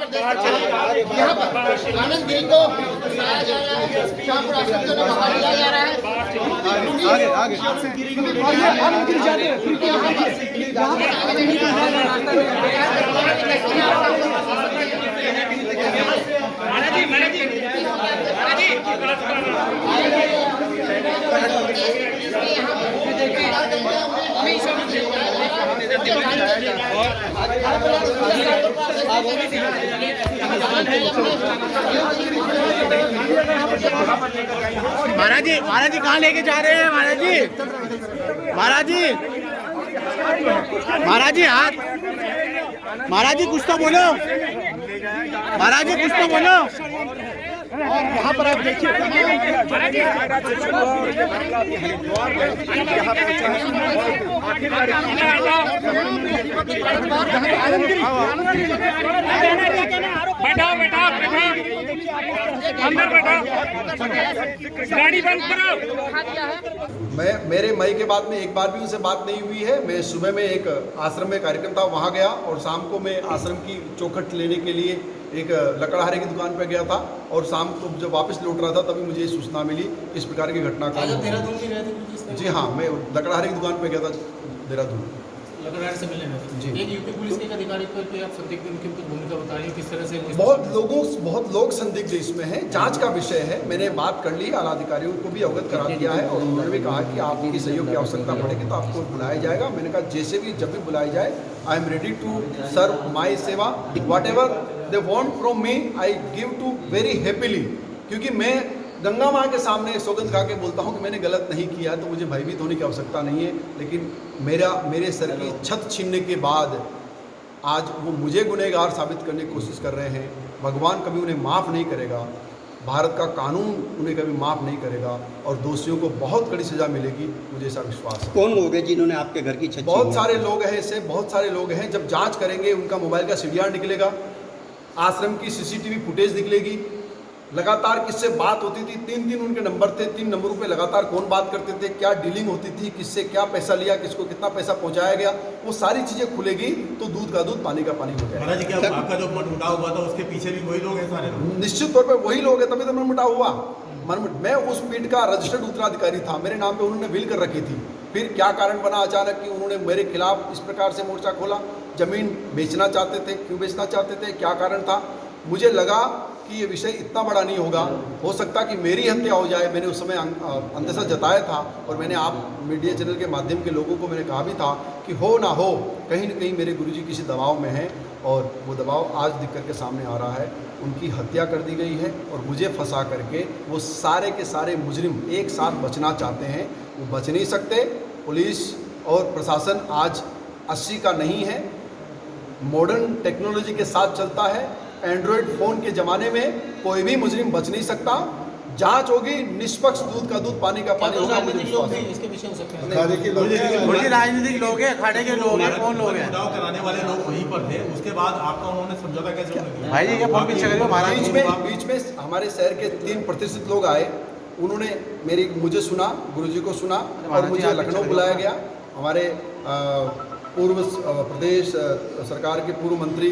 यहाँ पर आनंद गिरी को बुलाया जा रहा है, शाहपुर आश्रम को बाहर लिया जा रहा है। महाराज जी कहाँ लेके जा रहे हैं महाराज जी? महाराज जी हाथ, महाराज जी कुछ तो बोलो, महाराज जी कुछ तो बोलो। यहाँ पर आप देखिए गाड़ी बंद करो। मेरे मई के बाद में एक बार भी उनसे बात नहीं हुई है। मैं सुबह में एक आश्रम में कार्यक्रम था, वहाँ गया और शाम को मैं आश्रम की चौखट लेने के लिए एक लकड़हारे की दुकान पर गया था और शाम को जब वापस लौट रहा था तभी मुझे ये सूचना मिली इस प्रकार की घटना का। जी हाँ, मैं लकड़हारे की दुकान पर गया था देहरादून। लकड़हारे से मिलने में जी एक यूपी पुलिस के अधिकारी पर आप संदिग्ध उनकी कुछ भूमिका बता रही है, किस तरह से? बहुत लोग संदिग्ध इसमें हैं, जांच का विषय है। मैंने बात कर ली, आला अधिकारियों को भी अवगत करा दिया है और उन्होंने भी कहा कि आपकी सहयोग की आवश्यकता पड़ेगी तो आपको बुलाया जाएगा। मैंने कहा जैसे भी जब भी बुलाया जाए, I am ready to serve my seva, whatever they want from me I give to very happily. क्योंकि मैं गंगा माँ के सामने सौगंध खा के बोलता हूँ कि मैंने गलत नहीं किया, तो मुझे भयभीत होने की आवश्यकता नहीं है। लेकिन मेरे सर की छत छीनने के बाद आज वो मुझे गुनहगार साबित करने की कोशिश कर रहे हैं। भगवान कभी उन्हें माफ़ नहीं करेगा, भारत का कानून उन्हें कभी माफ़ नहीं करेगा और दोषियों को बहुत कड़ी सज़ा मिलेगी, मुझे ऐसा विश्वास है। कौन लोग हैं जिन्होंने आपके घर की छत? बहुत सारे लोग हैं, ऐसे बहुत सारे लोग हैं। जब जांच करेंगे उनका मोबाइल का सीडीआर निकलेगा, आश्रम की सीसीटीवी फुटेज निकलेगी, लगातार किससे बात होती थी, 3 उनके नंबर थे, 3 नंबरों पे लगातार कौन बात करते थे, क्या डीलिंग होती थी, किससे क्या पैसा लिया, किसको कितना पैसा पहुंचाया गया, वो सारी चीज़ें खुलेगी तो दूध का दूध पानी का पानी हो जाएगा। महाराज जी, क्या आपका जो मनमुटाव हुआ था उसके पीछे भी वही लोग हैं सारे? निश्चित तौर पर वही लोग हैं, तभी तो मनमुटाव हुआ। मैं उस पीठ का रजिस्टर्ड उत्तराधिकारी था, मेरे नाम पे उन्होंने विल कर रखी थी। फिर क्या कारण बना अचानक कि उन्होंने मेरे खिलाफ इस प्रकार से मोर्चा खोला? जमीन बेचना चाहते थे, क्यों बेचना चाहते थे, क्या कारण था? मुझे लगा कि ये विषय इतना बड़ा नहीं होगा, हो सकता कि मेरी हत्या हो जाए। मैंने उस समय अंदेशा जताया था और मैंने आप मीडिया चैनल के माध्यम के लोगों को मैंने कहा भी था कि हो ना हो, कहीं न कहीं मेरे गुरुजी किसी दबाव में हैं और वो दबाव आज दिख करके सामने आ रहा है। उनकी हत्या कर दी गई है और मुझे फंसा करके वो सारे के सारे मुजरिम एक साथ बचना चाहते हैं, वो बच नहीं सकते। पुलिस और प्रशासन आज 80 का नहीं है, मॉडर्न टेक्नोलॉजी के साथ चलता है। एंड्रॉयड फ़ोन के ज़माने में कोई भी मुजरिम बच नहीं सकता। जांच होगी, निष्पक्ष, दूध का दूध पानी का पानी होगा। मुझे विश्वास है इसके विषय हो सकते हैं। राजनीतिक लोग हैं, अखाड़े के लोग हैं, कौन लोग हैं? चुनाव कराने वाले लोग वहीं पर थे, उसके बाद आपका उन्होंने समझौता कैसे किया? भाई जी क्या फोन पीछे करिए महाराज। बीच में हमारे शहर के 3 प्रतिष्ठित लोग आए, उन्होंने मुझे सुना, गुरुजी को सुना और मुझे लखनऊ बुलाया गया। हमारे पूर्व प्रदेश सरकार के पूर्व मंत्री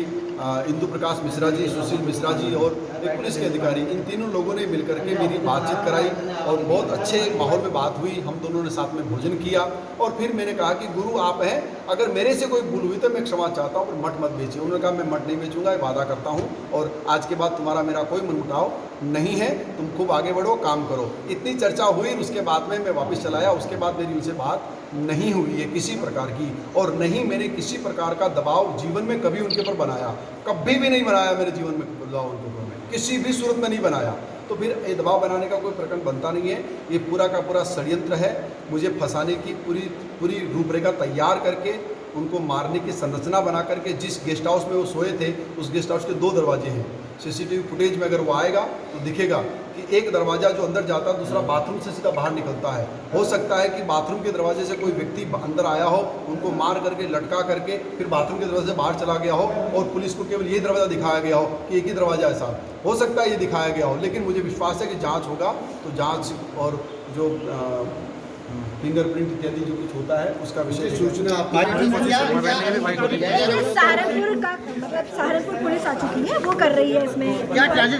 इंदु प्रकाश मिश्रा जी, सुशील मिश्रा जी और एक पुलिस के अधिकारी, इन तीनों लोगों ने मिलकर के मेरी बातचीत कराई और बहुत अच्छे माहौल में बात हुई। हम दोनों ने साथ में भोजन किया और फिर मैंने कहा कि गुरु आप हैं, अगर मेरे से कोई भूल हुई तो मैं क्षमा चाहता हूँ, पर मठ मत बेचिए। उन्होंने कहा मैं मठ नहीं बेचूंगा, वादा करता हूँ और आज के बाद तुम्हारा मेरा कोई मनमुटाव नहीं है, तुम खूब आगे बढ़ो, काम करो। इतनी चर्चा हुई, उसके बाद में मैं वापस चला आया। उसके बाद मेरी उनसे बात नहीं हुई है किसी प्रकार की, और नहीं मैंने किसी प्रकार का दबाव जीवन में कभी उनके ऊपर बनाया, कभी भी नहीं बनाया मेरे जीवन में दबाव उनके ऊपर, में किसी भी सूरत में नहीं बनाया। तो फिर ये दबाव बनाने का कोई प्रकरण बनता नहीं है। ये पूरा का पूरा षड्यंत्र है, मुझे फंसाने की पूरी रूपरेखा तैयार करके उनको मारने की संरचना बना करके। जिस गेस्ट हाउस में वो सोए थे उस गेस्ट हाउस के 2 दरवाजे हैं। सीसीटीवी फुटेज में अगर वो आएगा तो दिखेगा कि एक दरवाज़ा जो अंदर जाता है, दूसरा बाथरूम से सीधा बाहर निकलता है। हो सकता है कि बाथरूम के दरवाजे से कोई व्यक्ति अंदर आया हो, उनको मार करके लटका करके फिर बाथरूम के दरवाजे से बाहर चला गया हो और पुलिस को केवल ये दरवाज़ा दिखाया गया हो कि एक ही दरवाज़ा है साहब, हो सकता है ये दिखाया गया हो। लेकिन मुझे विश्वास है कि जाँच होगा तो जाँच और जो फिंगरप्रिंट इत्यादि जो कुछ होता है उसका विषय सूचना ये सहारनपुर का मतलब सहारनपुर पुलिस आ चुकी है, वो कर रही है इसमें। क्या जी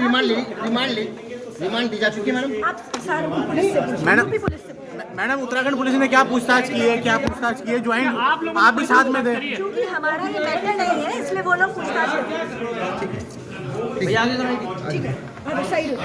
रिमांड दी जा चुकी है मैडम? आप सहारनपुर पुलिस से पूछिए, मैडम- यूपी पुलिस से पूछिए। मैडम उत्तराखंड पुलिस ने क्या पूछताछ की है, ज्वाइंट आप भी साथ में थे? क्योंकि हमारा ये मैटर नहीं है, इसलिए वो लोग पूछताछ करते हैं। ठीक है, आप साइड हो।